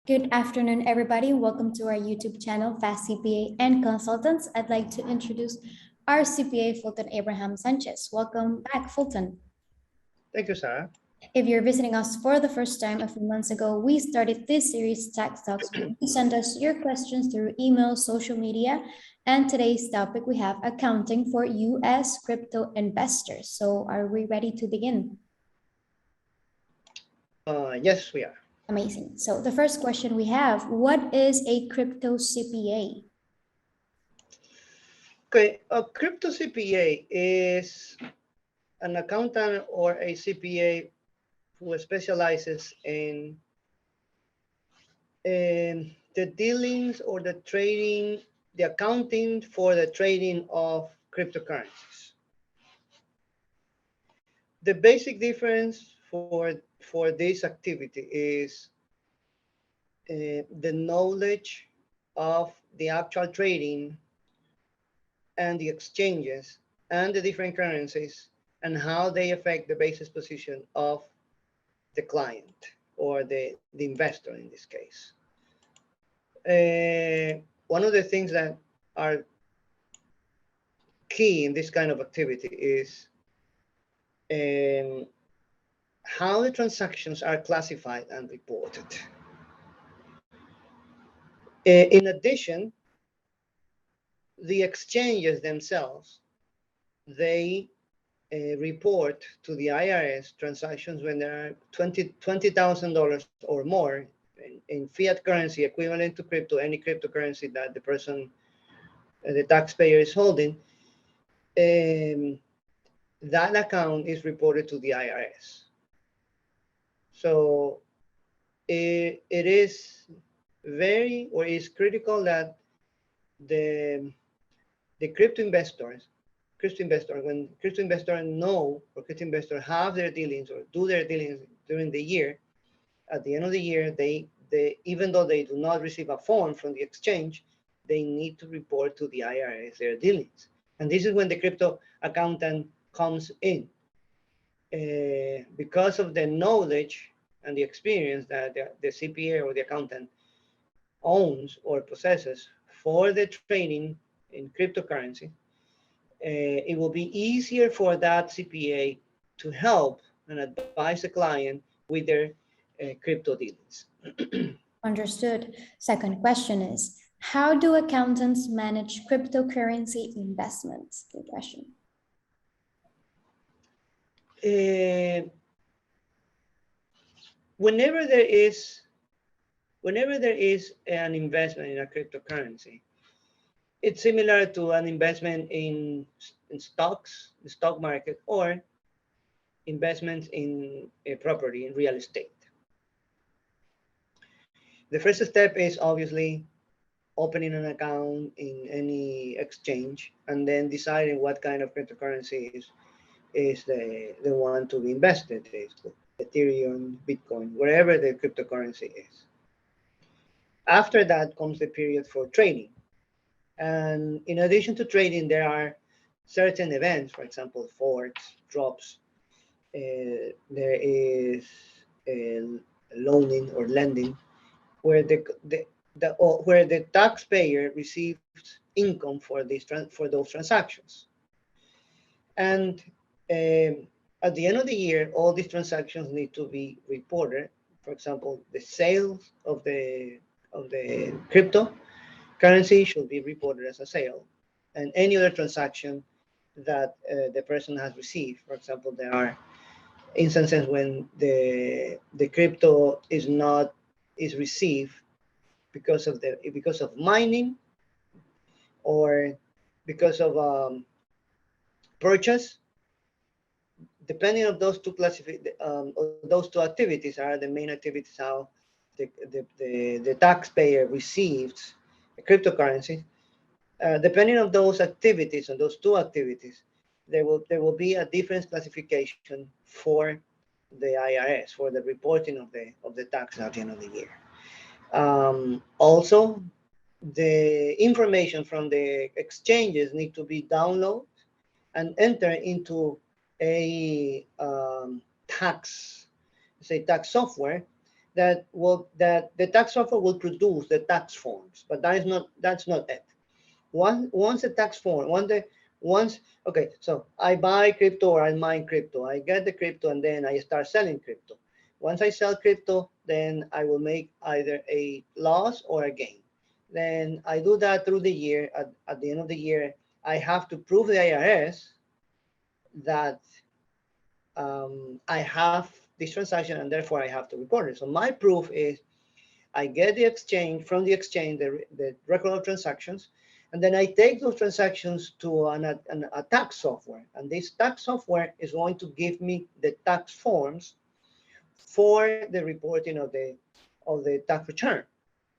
Good afternoon, everybody. Welcome to our YouTube channel, Fast CPA and Consultants. I'd like to introduce our CPA, Fulton Abraham Sanchez. Welcome back, Fulton. Thank you, Sarah. If you're visiting us for the first time, a few months ago, we started this series, Tax Talks. You send us your questions through email, social media, and today's topic, we have accounting for U.S. crypto investors. So are we ready to begin? Yes, we are. Amazing. So the first question we have, what is a crypto CPA? Okay, a crypto CPA is an accountant or a CPA who specializes in the dealings or the trading, the accounting for the trading of cryptocurrencies. The basic difference for this activity is the knowledge of the actual trading and the exchanges and the different currencies and how they affect the basis position of the client or the investor in this case. One of the things that are key in this kind of activity is how the transactions are classified and reported. In addition, the exchanges themselves, they report to the IRS transactions when there are $20,000 or more in fiat currency equivalent to crypto, any cryptocurrency that the person, the taxpayer is holding. That account is reported to the IRS. So it is very, or is critical that the crypto investors, when crypto investors know or crypto investors have their dealings or do their dealings during the year, at the end of the year, they even though they do not receive a form from the exchange, they need to report to the IRS their dealings. And this is when the crypto accountant comes in. Because of the knowledge and the experience that the CPA or the accountant owns or possesses for the trading in cryptocurrency, it will be easier for that CPA to help and advise the client with their crypto dealings. Understood. Second question is, how do accountants manage cryptocurrency investments? Good question. Whenever there is an investment in a cryptocurrency, it's similar to an investment in stocks, the stock market, or investments in a property, in real estate. The first step is obviously opening an account in any exchange and then deciding what kind of cryptocurrency is the one to be invested. Is Ethereum, Bitcoin, wherever the cryptocurrency is. After that comes the period for trading. And in addition to trading, there are certain events, for example, forks, drops. There is loaning or lending, where where the taxpayer receives income for those transactions. And at the end of the year, all these transactions need to be reported. For example, the sales of the cryptocurrency should be reported as a sale, and any other transaction that the person has received. For example, there are instances when the crypto is received because of mining or because of purchase. Depending on those two those two activities are the main activities how the taxpayer receives a cryptocurrency. Depending on those activities, on those two activities, there will be a different classification for the IRS for the reporting of the tax at the end of the year. Also, the information from the exchanges need to be downloaded and entered into a tax software that the tax software will produce the tax forms, but that's not it. Once the tax form, okay, so I buy crypto or I mine crypto, I get the crypto and then I start selling crypto. Once I sell crypto, then I will make either a loss or a gain. Then I do that through the year. At the end of the year, I have to prove the IRS that I have this transaction and therefore I have to report it. So my proof is I get the exchange from the exchange, the record of transactions, and then I take those transactions to a tax software. And this tax software is going to give me the tax forms for the reporting of the tax return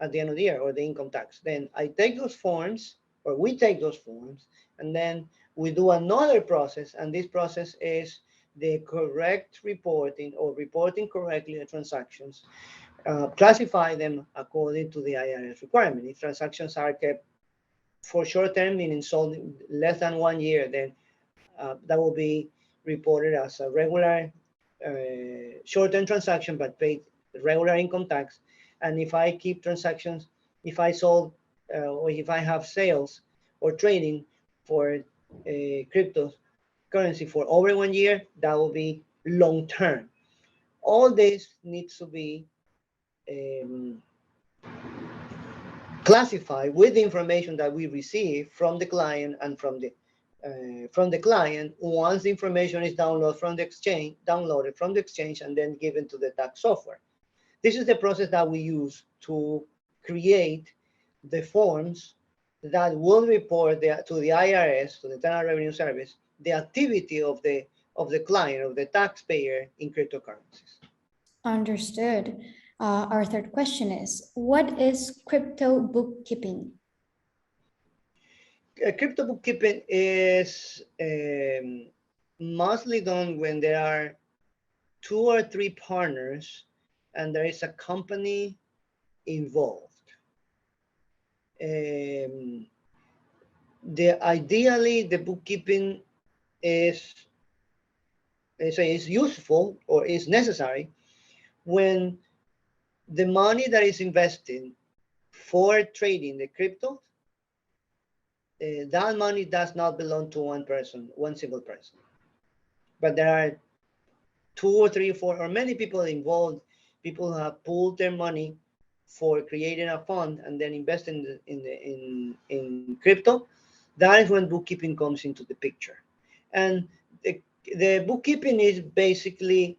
at the end of the year, or the income tax. Then I take those forms, or we take those forms, and then we do another process, and this process is the correct reporting, or reporting correctly the transactions, classify them according to the IRS requirement. If transactions are kept for short term, meaning sold less than 1 year, then that will be reported as a regular short-term transaction, but paid regular income tax. And if I keep transactions, if I sold or if I have sales or trading for cryptocurrency for over 1 year, that will be long-term. All this needs to be um, classified with the information that we receive from the client and from the client. Once the information is downloaded from the exchange and then given to the tax software. This is the process that we use to create the forms that will report to the IRS, to the Internal Revenue Service, the activity of the client, of the taxpayer in cryptocurrencies. Understood. Our third question is, what is crypto bookkeeping? Crypto bookkeeping is mostly done when there are 2 or 3 partners and there is a company involved. Ideally, the bookkeeping is useful or is necessary when the money that is invested for trading the crypto, that money does not belong to one single person, but there are 2 or 3 or 4 or many people involved. People who have pooled their money for creating a fund and then invest in crypto. That is when bookkeeping comes into the picture. And the bookkeeping is basically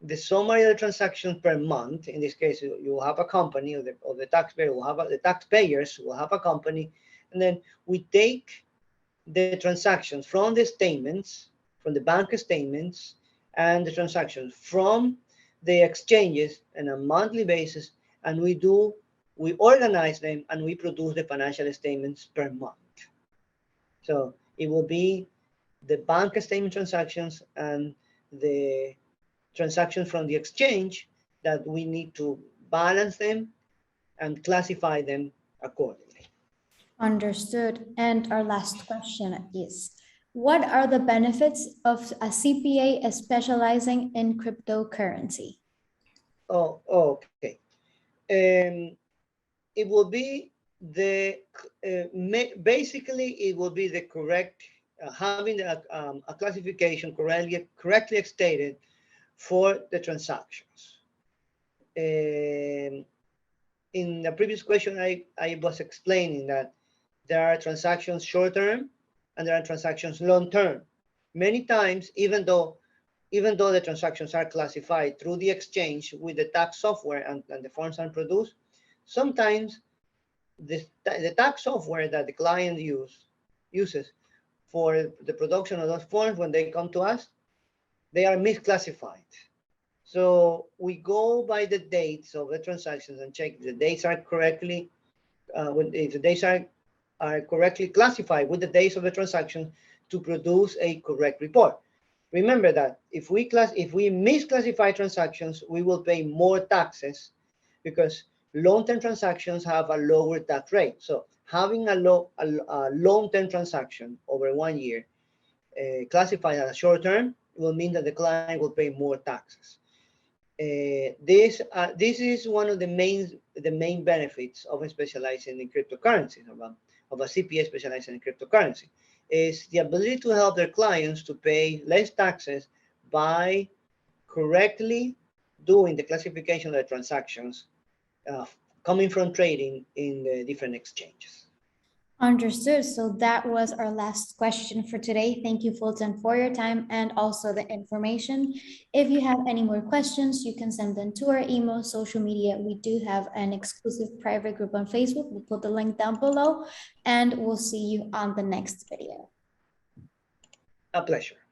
the summary of the transactions per month. In this case, you have a company, or the taxpayer will have the taxpayers will have a company, and then we take the transactions from the statements, from the bank statements, and the transactions from the exchanges on a monthly basis, and we organize them and we produce the financial statements per month. So it will be the bank statement transactions and the transactions from the exchange that we need to balance them and classify them accordingly. Understood. And our last question is, what are the benefits of a CPA specializing in cryptocurrency? Oh, okay. It will be basically it will be the correct having a classification correctly stated for the transactions. In the previous question, I was explaining that there are transactions short term and there are transactions long term. Many times, even though the transactions are classified through the exchange with the tax software and the forms are produced, sometimes the tax software that the client uses for the production of those forms, when they come to us, they are misclassified. So we go by the dates of the transactions and check if the dates are correctly, if the dates are correctly classified with the dates of the transaction to produce a correct report. Remember that if we misclassify transactions, we will pay more taxes because long-term transactions have a lower tax rate. So having a long-term transaction over 1 year classified as short-term will mean that the client will pay more taxes. This is one of the main benefits of specializing in cryptocurrencies, of a CPA specializing in cryptocurrency, is the ability to help their clients to pay less taxes by correctly doing the classification of the transactions coming from trading in the different exchanges. Understood. So that was our last question for today. Thank you, Fulton, for your time and also the information. If you have any more questions, you can send them to our email, social media. We do have an exclusive private group on Facebook. We'll put the link down below, and we'll see you on the next video. A pleasure.